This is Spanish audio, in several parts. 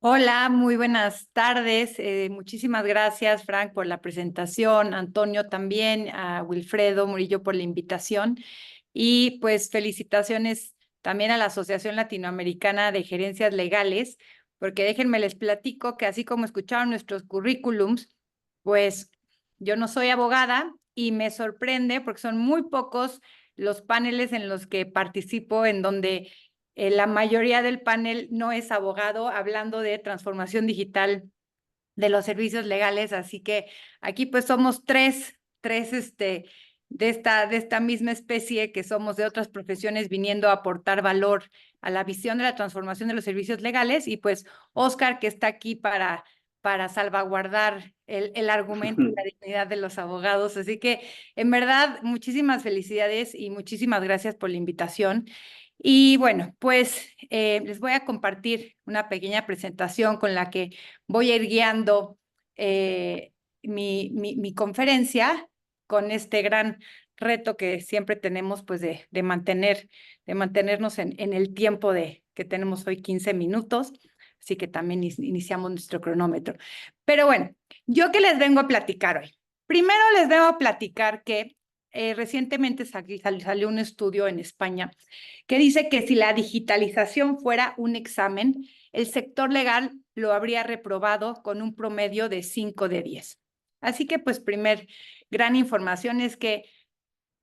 Hola, muy buenas tardes. Muchísimas gracias, Frank, por la presentación, Antonio también, a Wilfredo Murillo por la invitación y pues felicitaciones también a la Asociación Latinoamericana de Gerencias Legales, porque déjenme les platico que así como escucharon nuestros currículums, pues yo no soy abogada y me sorprende porque son muy pocos los paneles en los que participo en donde la mayoría del panel no es abogado, hablando de transformación digital de los servicios legales, así que aquí pues somos tres de esta misma especie que somos de otras profesiones viniendo a aportar valor a la visión de la transformación de los servicios legales y pues Oscar que está aquí para salvaguardar el argumento y la dignidad de los abogados. Así que en verdad muchísimas felicidades y muchísimas gracias por la invitación. Y bueno, pues les voy a compartir una pequeña presentación con la que voy a ir guiando mi conferencia con este gran reto que siempre tenemos, pues de mantenernos en el tiempo que tenemos hoy, 15 minutos. Así que también iniciamos nuestro cronómetro. Pero bueno, ¿yo qué les vengo a platicar hoy? Primero les vengo a platicar que recientemente salió un estudio en España que dice que si la digitalización fuera un examen, el sector legal lo habría reprobado con un promedio de 5 de 10. Así que, pues, primer gran información es que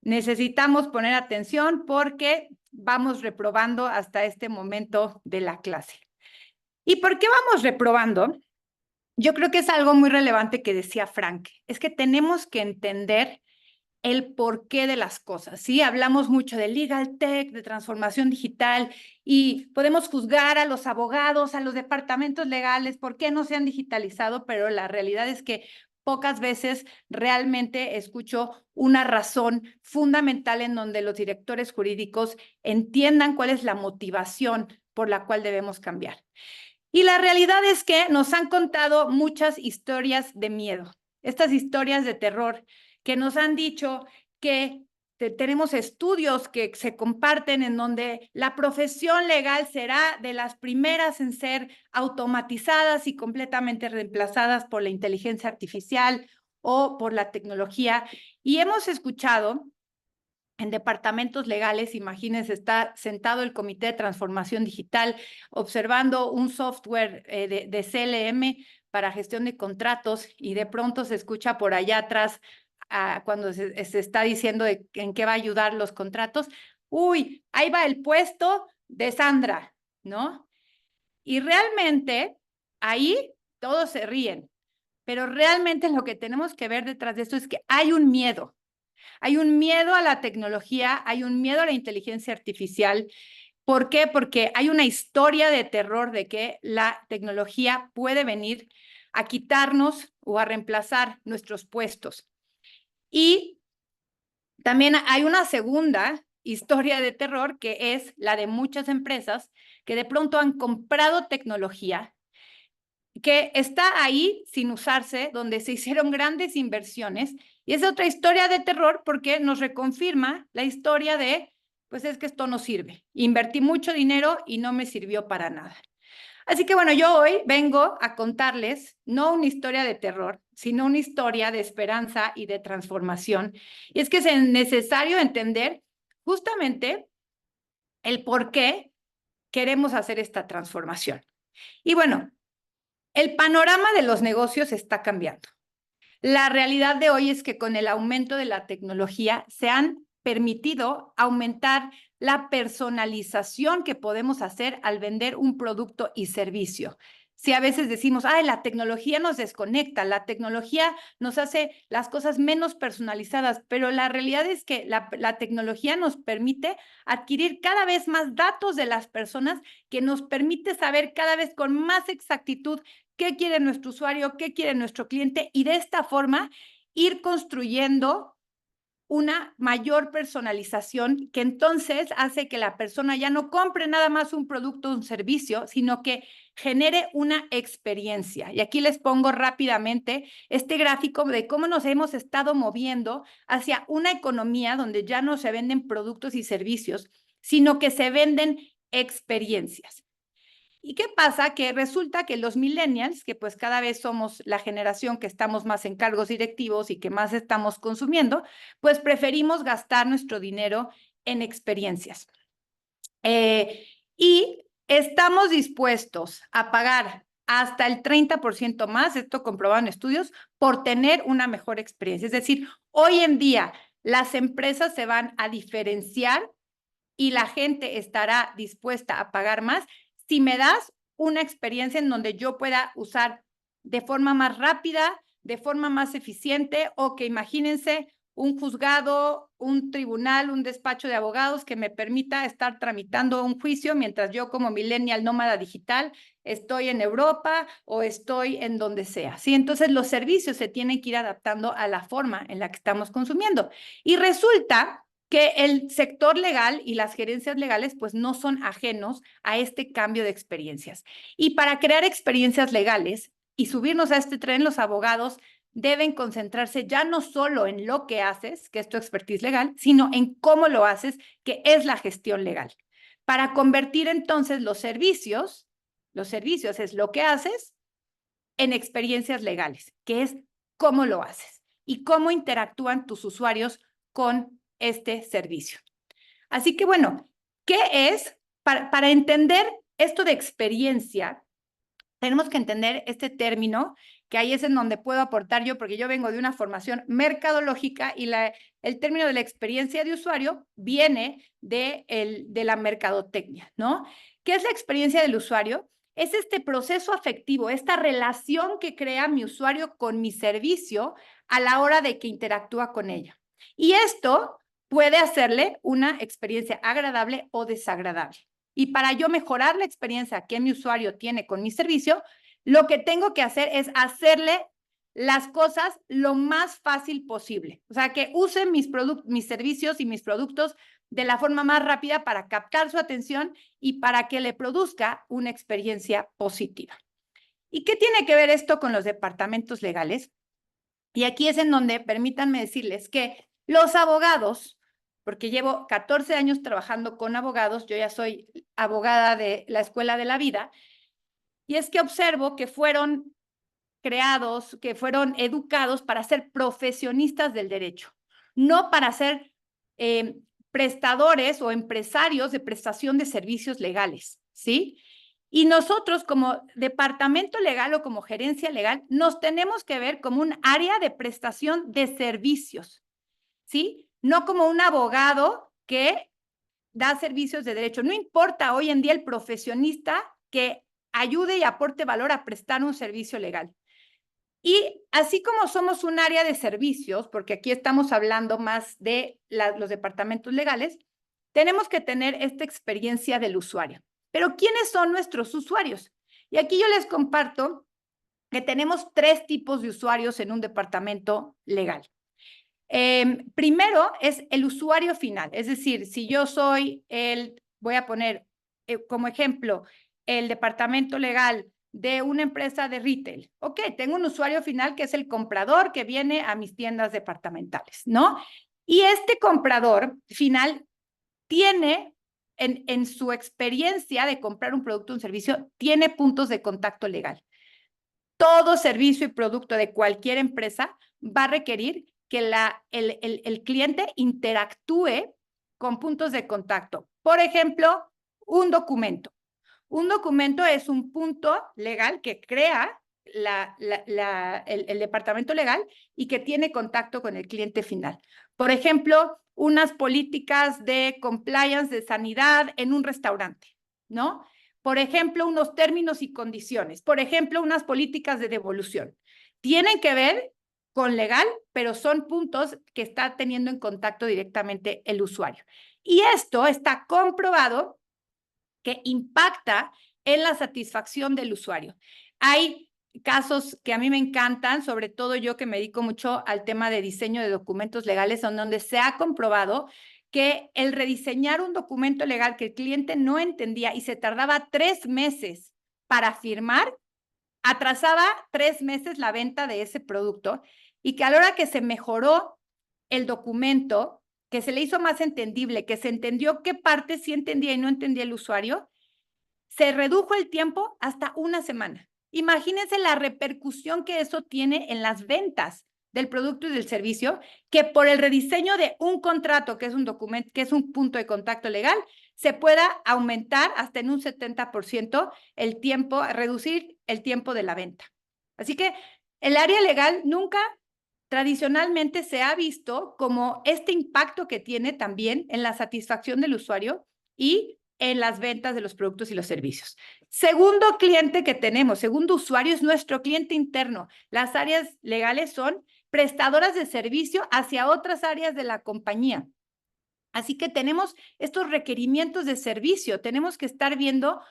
necesitamos poner atención porque vamos reprobando hasta este momento de la clase. ¿Y por qué vamos reprobando? Yo creo que es algo muy relevante que decía Frank, es que tenemos que entender el porqué de las cosas, ¿sí? Hablamos mucho de legal tech, de transformación digital y podemos juzgar a los abogados, a los departamentos legales, por qué no se han digitalizado, pero la realidad es que pocas veces realmente escucho una razón fundamental en donde los directores jurídicos entiendan cuál es la motivación por la cual debemos cambiar. Y la realidad es que nos han contado muchas historias de miedo, estas historias de terror que nos han dicho que tenemos estudios que se comparten en donde la profesión legal será de las primeras en ser automatizadas y completamente reemplazadas por la inteligencia artificial o por la tecnología. Y hemos escuchado en departamentos legales, imagínense, está sentado el Comité de Transformación Digital observando un software de CLM para gestión de contratos y de pronto se escucha por allá atrás cuando se está diciendo en qué va a ayudar los contratos. Uy, ahí va el puesto de Sandra, ¿no? Y realmente ahí todos se ríen, pero realmente lo que tenemos que ver detrás de esto es que hay un miedo. Hay un miedo a la tecnología, hay un miedo a la inteligencia artificial. ¿Por qué? Porque hay una historia de terror de que la tecnología puede venir a quitarnos o a reemplazar nuestros puestos. Y también hay una segunda historia de terror que es la de muchas empresas que de pronto han comprado tecnología que está ahí sin usarse, donde se hicieron grandes inversiones, y es otra historia de terror porque nos reconfirma la historia de, pues es que esto no sirve. Invertí mucho dinero y no me sirvió para nada. Así que bueno, yo hoy vengo a contarles no una historia de terror, sino una historia de esperanza y de transformación. Y es que es necesario entender justamente el por qué queremos hacer esta transformación. Y bueno, el panorama de los negocios está cambiando. La realidad de hoy es que con el aumento de la tecnología se han permitido aumentar la personalización que podemos hacer al vender un producto y servicio. Si a veces decimos, ay, la tecnología nos desconecta, la tecnología nos hace las cosas menos personalizadas, pero la realidad es que la tecnología nos permite adquirir cada vez más datos de las personas que nos permite saber cada vez con más exactitud qué quiere nuestro usuario, qué quiere nuestro cliente y de esta forma ir construyendo una mayor personalización que entonces hace que la persona ya no compre nada más un producto o un servicio, sino que genere una experiencia. Y aquí les pongo rápidamente este gráfico de cómo nos hemos estado moviendo hacia una economía donde ya no se venden productos y servicios, sino que se venden experiencias. ¿Y qué pasa? Que resulta que los millennials, que pues cada vez somos la generación que estamos más en cargos directivos y que más estamos consumiendo, pues preferimos gastar nuestro dinero en experiencias. Y estamos dispuestos a pagar hasta el 30% más, esto comprobado en estudios, por tener una mejor experiencia. Es decir, hoy en día las empresas se van a diferenciar y la gente estará dispuesta a pagar más si me das una experiencia en donde yo pueda usar de forma más rápida, de forma más eficiente, o que imagínense un juzgado, un tribunal, un despacho de abogados que me permita estar tramitando un juicio mientras yo como millennial nómada digital estoy en Europa o estoy en donde sea, ¿sí? Entonces los servicios se tienen que ir adaptando a la forma en la que estamos consumiendo. Y resulta que el sector legal y las gerencias legales pues no son ajenos a este cambio de experiencias. Y para crear experiencias legales y subirnos a este tren, los abogados deben concentrarse ya no solo en lo que haces, que es tu expertise legal, sino en cómo lo haces, que es la gestión legal. Para convertir entonces los servicios es lo que haces, en experiencias legales, que es cómo lo haces y cómo interactúan tus usuarios con este servicio. Así que bueno, ¿qué es? Para entender esto de experiencia, tenemos que entender este término, que ahí es en donde puedo aportar yo, porque yo vengo de una formación mercadológica y el término de la experiencia de usuario viene de la mercadotecnia, ¿no? ¿Qué es la experiencia del usuario? Es este proceso afectivo, esta relación que crea mi usuario con mi servicio a la hora de que interactúa con ella. Y esto puede hacerle una experiencia agradable o desagradable. Y para yo mejorar la experiencia que mi usuario tiene con mi servicio, lo que tengo que hacer es hacerle las cosas lo más fácil posible. O sea, que use mis servicios y mis productos de la forma más rápida para captar su atención y para que le produzca una experiencia positiva. ¿Y qué tiene que ver esto con los departamentos legales? Y aquí es en donde permítanme decirles que los abogados, porque llevo 14 años trabajando con abogados, yo ya soy abogada de la Escuela de la Vida, y es que observo que fueron creados, que fueron educados para ser profesionistas del derecho, no para ser prestadores o empresarios de prestación de servicios legales, ¿sí? Y nosotros como departamento legal o como gerencia legal nos tenemos que ver como un área de prestación de servicios, ¿sí? No como un abogado que da servicios de derecho. No importa hoy en día el profesionista que ayude y aporte valor a prestar un servicio legal. Y así como somos un área de servicios, porque aquí estamos hablando más de los departamentos legales, tenemos que tener esta experiencia del usuario. Pero ¿quiénes son nuestros usuarios? Y aquí yo les comparto que tenemos 3 tipos de usuarios en un departamento legal. Primero es el usuario final, es decir, si yo soy voy a poner como ejemplo, el departamento legal de una empresa de retail. Ok, tengo un usuario final que es el comprador que viene a mis tiendas departamentales, ¿no? Y este comprador final tiene en su experiencia de comprar un producto o un servicio, tiene puntos de contacto legal. Todo servicio y producto de cualquier empresa va a requerir que el cliente interactúe con puntos de contacto. Por ejemplo, un documento. Un documento es un punto legal que crea el departamento legal y que tiene contacto con el cliente final. Por ejemplo, unas políticas de compliance de sanidad en un restaurante, ¿no? Por ejemplo, unos términos y condiciones. Por ejemplo, unas políticas de devolución. Tienen que ver con legal, pero son puntos que está teniendo en contacto directamente el usuario. Y esto está comprobado que impacta en la satisfacción del usuario. Hay casos que a mí me encantan, sobre todo yo que me dedico mucho al tema de diseño de documentos legales, donde se ha comprobado que el rediseñar un documento legal que el cliente no entendía y se tardaba 3 meses para firmar, atrasaba 3 meses la venta de ese producto, y que a la hora que se mejoró el documento, que se le hizo más entendible, que se entendió qué parte sí entendía y no entendía el usuario, se redujo el tiempo hasta una semana. Imagínense la repercusión que eso tiene en las ventas del producto y del servicio, que por el rediseño de un contrato, que es un documento, que es un punto de contacto legal, se pueda aumentar hasta en un 70% el tiempo, reducir el tiempo de la venta. Así que el área legal nunca tradicionalmente se ha visto como este impacto que tiene también en la satisfacción del usuario y en las ventas de los productos y los servicios. Segundo cliente que tenemos, segundo usuario, es nuestro cliente interno. Las áreas legales son prestadoras de servicio hacia otras áreas de la compañía. Así que tenemos estos requerimientos de servicio, tenemos que estar viendo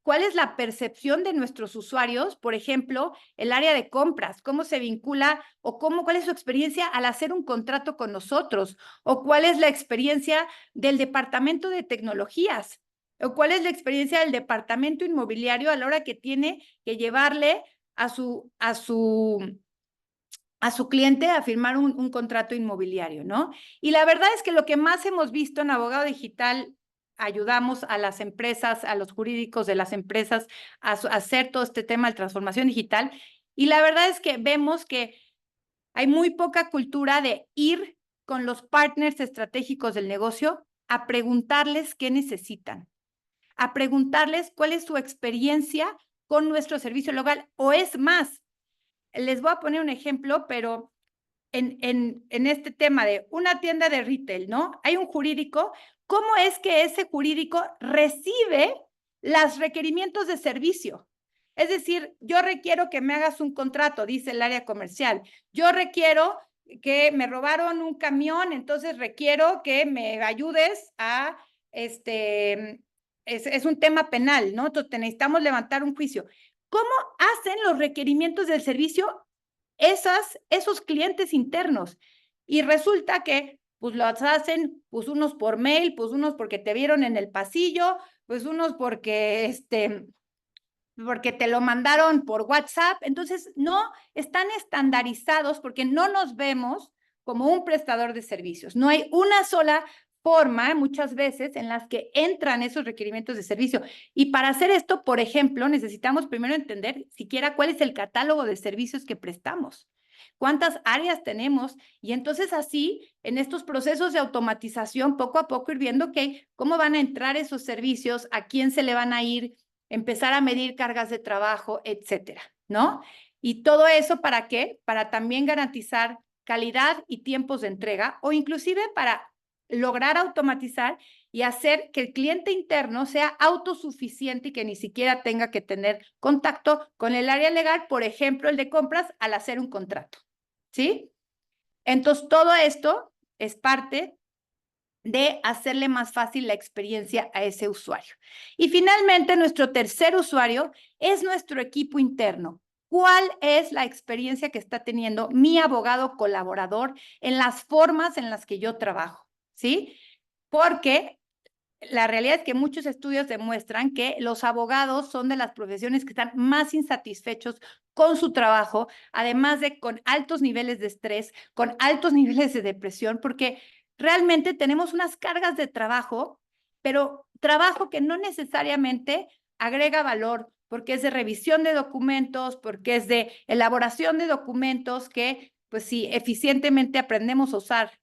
cuál es la percepción de nuestros usuarios, por ejemplo, el área de compras, cómo se vincula o cuál es su experiencia al hacer un contrato con nosotros, o cuál es la experiencia del departamento de tecnologías, o cuál es la experiencia del departamento inmobiliario a la hora que tiene que llevarle a su cliente a firmar un contrato inmobiliario, ¿no? Y la verdad es que lo que más hemos visto en Abogado Digital, ayudamos a las empresas, a los jurídicos de las empresas a hacer todo este tema de transformación digital, y la verdad es que vemos que hay muy poca cultura de ir con los partners estratégicos del negocio a preguntarles qué necesitan, a preguntarles cuál es su experiencia con nuestro servicio legal, o es más, les voy a poner un ejemplo, pero en este tema de una tienda de retail, ¿no? Hay un jurídico. ¿Cómo es que ese jurídico recibe los requerimientos de servicio? Es decir, yo requiero que me hagas un contrato, dice el área comercial. Yo requiero que me robaron un camión, entonces requiero que me ayudes a, es un tema penal, ¿no? Entonces necesitamos levantar un juicio. ¿Cómo hacen los requerimientos del servicio esos clientes internos? Y resulta que pues los hacen pues unos por mail, pues unos porque te vieron en el pasillo, pues unos porque te lo mandaron por WhatsApp. Entonces no están estandarizados porque no nos vemos como un prestador de servicios. No hay una sola forma muchas veces en las que entran esos requerimientos de servicio. Y para hacer esto, por ejemplo, necesitamos primero entender siquiera cuál es el catálogo de servicios que prestamos, cuántas áreas tenemos, y entonces así, en estos procesos de automatización, poco a poco ir viendo cómo van a entrar esos servicios, a quién se le van a ir, empezar a medir cargas de trabajo, etcétera, ¿no? Y todo eso, ¿para qué? Para también garantizar calidad y tiempos de entrega, o inclusive para lograr automatizar y hacer que el cliente interno sea autosuficiente y que ni siquiera tenga que tener contacto con el área legal, por ejemplo, el de compras, al hacer un contrato, ¿sí? Entonces, todo esto es parte de hacerle más fácil la experiencia a ese usuario. Y finalmente, nuestro tercer usuario es nuestro equipo interno. ¿Cuál es la experiencia que está teniendo mi abogado colaborador en las formas en las que yo trabajo? ¿Sí? Porque la realidad es que muchos estudios demuestran que los abogados son de las profesiones que están más insatisfechos con su trabajo, además de con altos niveles de estrés, con altos niveles de depresión, porque realmente tenemos unas cargas de trabajo, pero trabajo que no necesariamente agrega valor, porque es de revisión de documentos, porque es de elaboración de documentos que, pues si eficientemente aprendemos a usar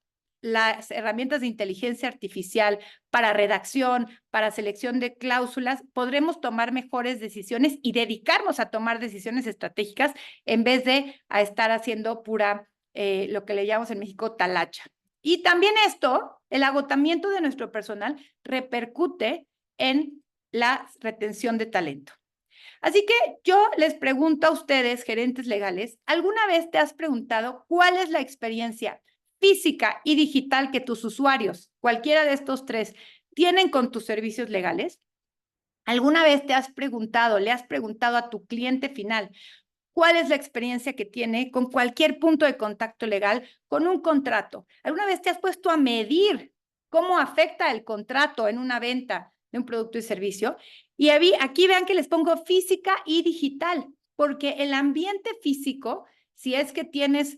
las herramientas de inteligencia artificial para redacción, para selección de cláusulas, podremos tomar mejores decisiones y dedicarnos a tomar decisiones estratégicas en vez de a estar haciendo pura, lo que le llamamos en México, talacha. Y también esto, el agotamiento de nuestro personal, repercute en la retención de talento. Así que yo les pregunto a ustedes, gerentes legales, ¿alguna vez te has preguntado cuál es la experiencia física y digital que tus usuarios, cualquiera de estos tres, tienen con tus servicios legales? ¿Alguna vez te has preguntado, le has preguntado a tu cliente final cuál es la experiencia que tiene con cualquier punto de contacto legal, con un contrato? ¿Alguna vez te has puesto a medir cómo afecta el contrato en una venta de un producto y servicio? Y aquí vean que les pongo física y digital, porque el ambiente físico, si es que tienes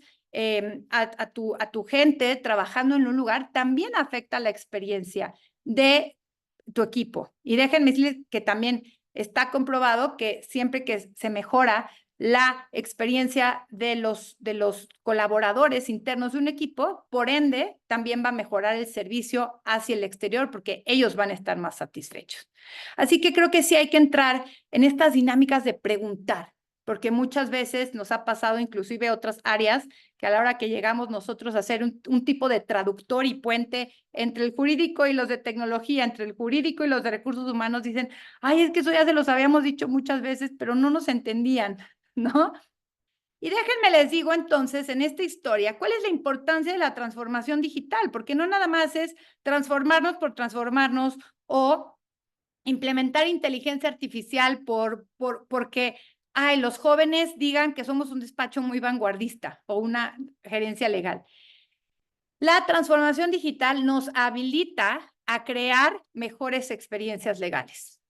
a tu gente trabajando en un lugar, también afecta la experiencia de tu equipo. Y déjenme decirles que también está comprobado que siempre que se mejora la experiencia de los colaboradores internos de un equipo, por ende, también va a mejorar el servicio hacia el exterior porque ellos van a estar más satisfechos. Así que creo que sí hay que entrar en estas dinámicas de preguntar, porque muchas veces nos ha pasado inclusive otras áreas que a la hora que llegamos nosotros a hacer un tipo de traductor y puente entre el jurídico y los de tecnología, entre el jurídico y los de recursos humanos, dicen, ay, es que eso ya se los habíamos dicho muchas veces, pero no nos entendían, ¿no? Y déjenme les digo entonces en esta historia, ¿cuál es la importancia de la transformación digital? Porque no nada más es transformarnos por transformarnos o implementar inteligencia artificial porque ay, los jóvenes digan que somos un despacho muy vanguardista o una gerencia legal. La transformación digital nos habilita a crear mejores experiencias legales.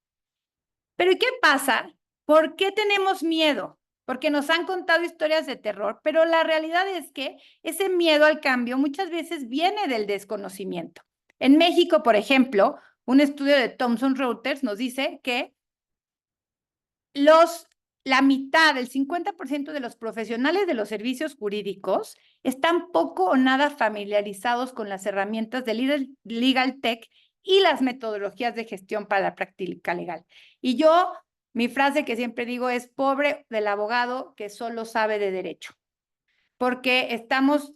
Pero ¿y qué pasa? ¿Por qué tenemos miedo? Porque nos han contado historias de terror, pero la realidad es que ese miedo al cambio muchas veces viene del desconocimiento. En México, por ejemplo, un estudio de Thomson Reuters nos dice que la mitad, el 50% de los profesionales de los servicios jurídicos están poco o nada familiarizados con las herramientas de Legal Tech y las metodologías de gestión para la práctica legal. Y mi frase que siempre digo es, pobre del abogado que solo sabe de derecho, porque estamos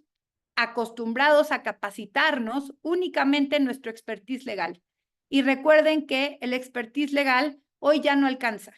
acostumbrados a capacitarnos únicamente en nuestro expertise legal. Y recuerden que el expertise legal hoy ya no alcanza.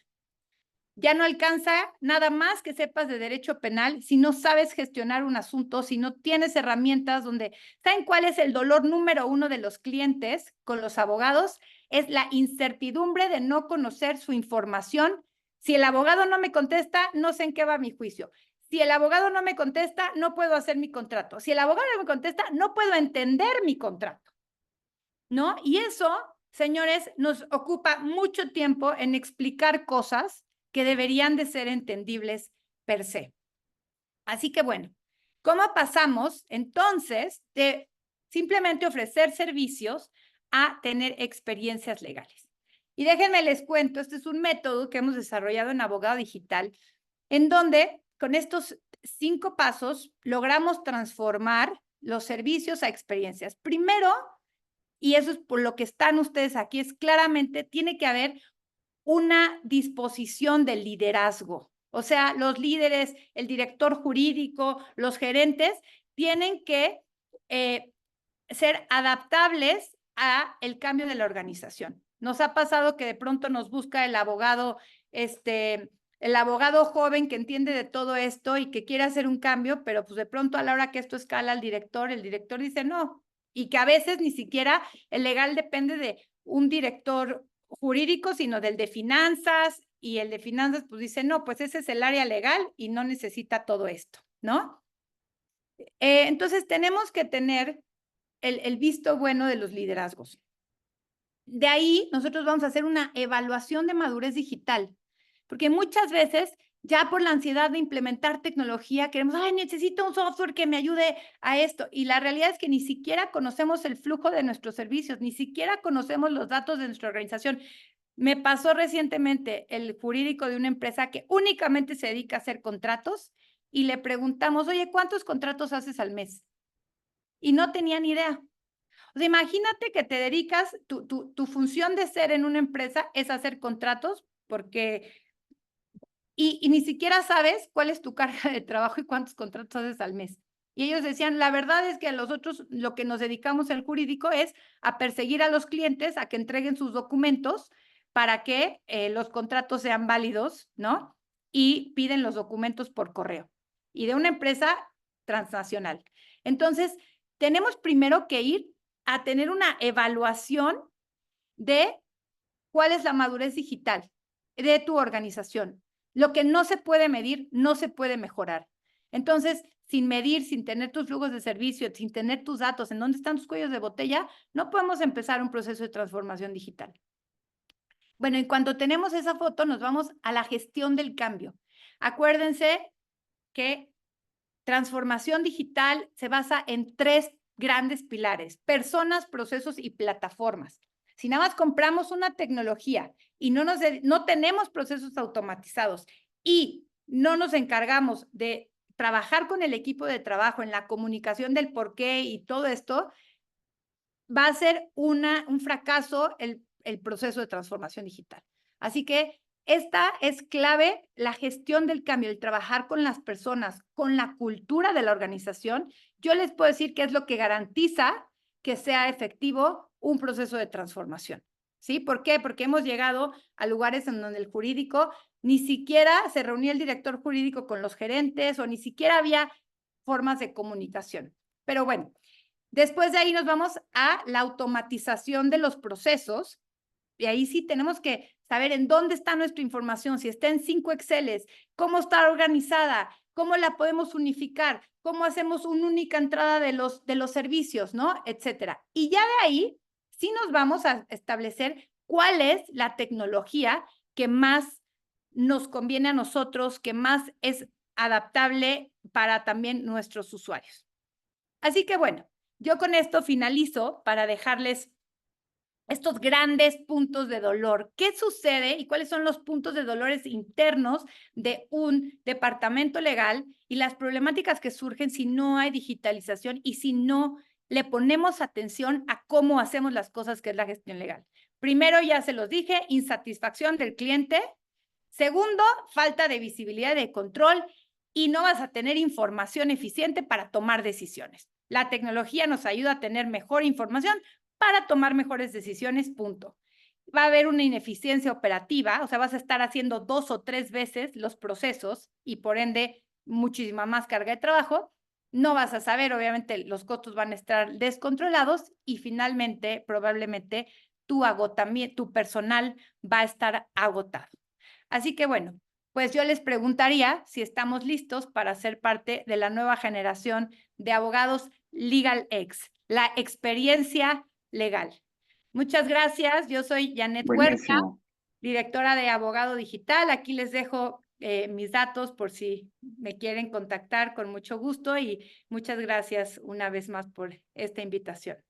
Ya no alcanza nada más que sepas de derecho penal si no sabes gestionar un asunto, si no tienes herramientas donde, ¿saben cuál es el dolor número uno de los clientes con los abogados? Es la incertidumbre de no conocer su información. Si el abogado no me contesta, no sé en qué va mi juicio. Si el abogado no me contesta, no puedo hacer mi contrato. Si el abogado no me contesta, no puedo entender mi contrato, ¿no? Y eso, señores, nos ocupa mucho tiempo en explicar cosas que deberían de ser entendibles per se. Así que bueno, ¿cómo pasamos entonces de simplemente ofrecer servicios a tener experiencias legales? Y déjenme les cuento, este es un método que hemos desarrollado en Abogado Digital, en donde con estos 5 pasos logramos transformar los servicios a experiencias. Primero, y eso es por lo que están ustedes aquí, es claramente, tiene que haber una disposición del liderazgo. O sea, los líderes, el director jurídico, los gerentes, tienen que ser adaptables a el cambio de la organización. Nos ha pasado que de pronto nos busca el abogado joven que entiende de todo esto y que quiere hacer un cambio, pero pues de pronto a la hora que esto escala al director, el director dice no, y que a veces ni siquiera el legal depende de un director jurídico, sino del de finanzas, y el de finanzas pues dice, no, pues ese es el área legal y no necesita todo esto, ¿no? Entonces tenemos que tener el visto bueno de los liderazgos. De ahí nosotros vamos a hacer una evaluación de madurez digital, porque muchas veces ya por la ansiedad de implementar tecnología queremos, ay, necesito un software que me ayude a esto. Y la realidad es que ni siquiera conocemos el flujo de nuestros servicios, ni siquiera conocemos los datos de nuestra organización. Me pasó recientemente el jurídico de una empresa que únicamente se dedica a hacer contratos y le preguntamos, oye, ¿cuántos contratos haces al mes? Y no tenía ni idea. O sea, imagínate que te dedicas, tu función de ser en una empresa es hacer contratos, porque, y ni siquiera sabes cuál es tu carga de trabajo y cuántos contratos haces al mes. Y ellos decían, la verdad es que a nosotros lo que nos dedicamos al jurídico es a perseguir a los clientes, a que entreguen sus documentos para que los contratos sean válidos, ¿no? Y piden los documentos por correo. Y de una empresa transnacional. Entonces, tenemos primero que ir a tener una evaluación de cuál es la madurez digital de tu organización. Lo que no se puede medir, no se puede mejorar. Entonces, sin medir, sin tener tus flujos de servicio, sin tener tus datos, en dónde están tus cuellos de botella, no podemos empezar un proceso de transformación digital. Bueno, y cuando tenemos esa foto, nos vamos a la gestión del cambio. Acuérdense que transformación digital se basa en 3 grandes pilares: personas, procesos y plataformas. Si nada más compramos una tecnología y no tenemos procesos automatizados y no nos encargamos de trabajar con el equipo de trabajo en la comunicación del por qué y todo esto, va a ser un fracaso el proceso de transformación digital. Así que esta es clave, la gestión del cambio, el trabajar con las personas, con la cultura de la organización. Yo les puedo decir que es lo que garantiza que sea efectivo un proceso de transformación. ¿Sí? ¿Por qué? Porque hemos llegado a lugares en donde el jurídico ni siquiera se reunía el director jurídico con los gerentes o ni siquiera había formas de comunicación. Pero bueno, después de ahí nos vamos a la automatización de los procesos. Y ahí sí tenemos que saber en dónde está nuestra información, si está en 5 Exceles, cómo está organizada, cómo la podemos unificar, cómo hacemos una única entrada de los servicios, ¿no? Etcétera. Y ya de ahí sí nos vamos a establecer cuál es la tecnología que más nos conviene a nosotros, que más es adaptable para también nuestros usuarios. Así que bueno, yo con esto finalizo para dejarles estos grandes puntos de dolor. ¿Qué sucede y cuáles son los puntos de dolores internos de un departamento legal y las problemáticas que surgen si no hay digitalización y si no le ponemos atención a cómo hacemos las cosas, que es la gestión legal? Primero, ya se los dije, insatisfacción del cliente. Segundo, falta de visibilidad y de control, y no vas a tener información eficiente para tomar decisiones. La tecnología nos ayuda a tener mejor información para tomar mejores decisiones, punto. Va a haber una ineficiencia operativa, o sea, vas a estar haciendo 2 o 3 veces los procesos y por ende muchísima más carga de trabajo. No vas a saber, obviamente los costos van a estar descontrolados y finalmente probablemente tu agotamiento, tu personal va a estar agotado. Así que bueno, pues yo les preguntaría si estamos listos para ser parte de la nueva generación de abogados LegalX, la experiencia legal. Muchas gracias. Yo soy Janet Huerta, Buenísimo. directora de Abogado Digital. Aquí les dejo mis datos por si me quieren contactar con mucho gusto y muchas gracias una vez más por esta invitación.